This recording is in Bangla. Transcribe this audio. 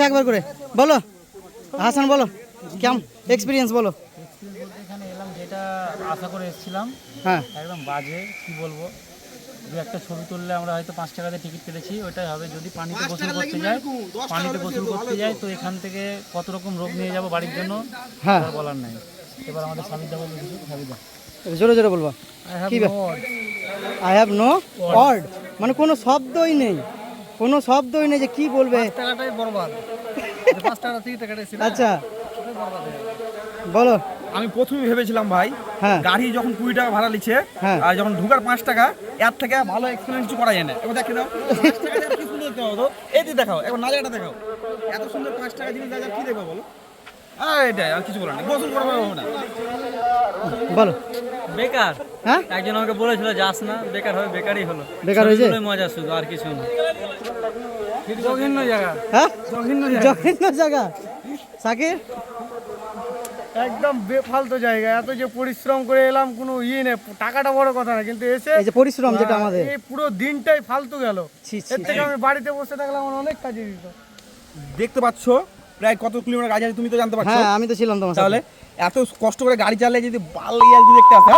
একবার করে বলো হাসান, বলো কেমন এক্সপিরিয়েন্স বলো। এখানে এলাম যেটা আশা করে এসেছিলাম, হ্যাঁ একদম বাজে কি বলবো। দু একটা ছবি তুললে আমরা হয়তো 5 টাকাতে টিকিট কেটেছি, ওটাই হবে। যদি পানিতে গোসল করতে যাই তো এখান থেকে কত রকম রোগ নিয়ে যাব বাড়ির জন্য, হ্যাঁ আর বলার নাই। এবার আমাদের সাবিদা বলবে কিছু। সাবিদা, জোরে জোরে বলবো। কি আই হ্যাভ নো ওয়ার্ড, মানে কোনো শব্দই নেই, কোনো শব্দই নেই যে কি বলবে। টাকাটাই বরবাদ। 5 টাকা থেকে টাকাটা ছিল। আচ্ছা বলো। আমি প্রথমে ভেবেছিলাম ভাই, হ্যাঁ গাড়ি যখন 20 টাকা ভাড়া নিচ্ছে, হ্যাঁ আর যখন ঢুকার 5 টাকা, এর থেকে ভালো এক্সপিরিয়েন্স কিছু করা যায় না। এবার দেখে দাও 5 টাকা কি সুন্দর দেখতে হবে। এই দিয়ে দেখাও, এবার নাজাটা দেখাও, এত সুন্দর 5 টাকা জিনিস দেখা কি দেখো বলো। এটাই আর কিছু বলার নেই, গোসল করা হবে না। বলো। বেকার। হ্যাঁ একজন আমাকে বলেছিল যাস না, বেকার হবে, বেকারই হলো। বেকার হয়েছে মজা শুধু, আর কিছু না। জঘন্য জায়গা, হ্যাঁ জঘন্য জায়গা। সাকির একদম বেফালতু জায়গা, এত যে পরিশ্রম করে এলাম কোনো ইয়ে নেই, টাকাটা বড় কথা না, কিন্তু এসে এই যে পরিশ্রম যেটা আমাদের, এই পুরো দিনটাই ফালতু গেল। ছি, ছি, এর থেকে আমি বাড়িতে বসে থাকলাম, আমার অনেক কাজে দিত। দেখতে পাচ্ছ প্রায় কত কিলোমিটার গাড়ি আছে তুমি তো জানতে পারছো। হ্যাঁ আমি তো ছিলাম তোমার সাথে। তাহলে এত কষ্ট করে গাড়ি চালালে যদি বাল ইয়া যদি দেখতে আসে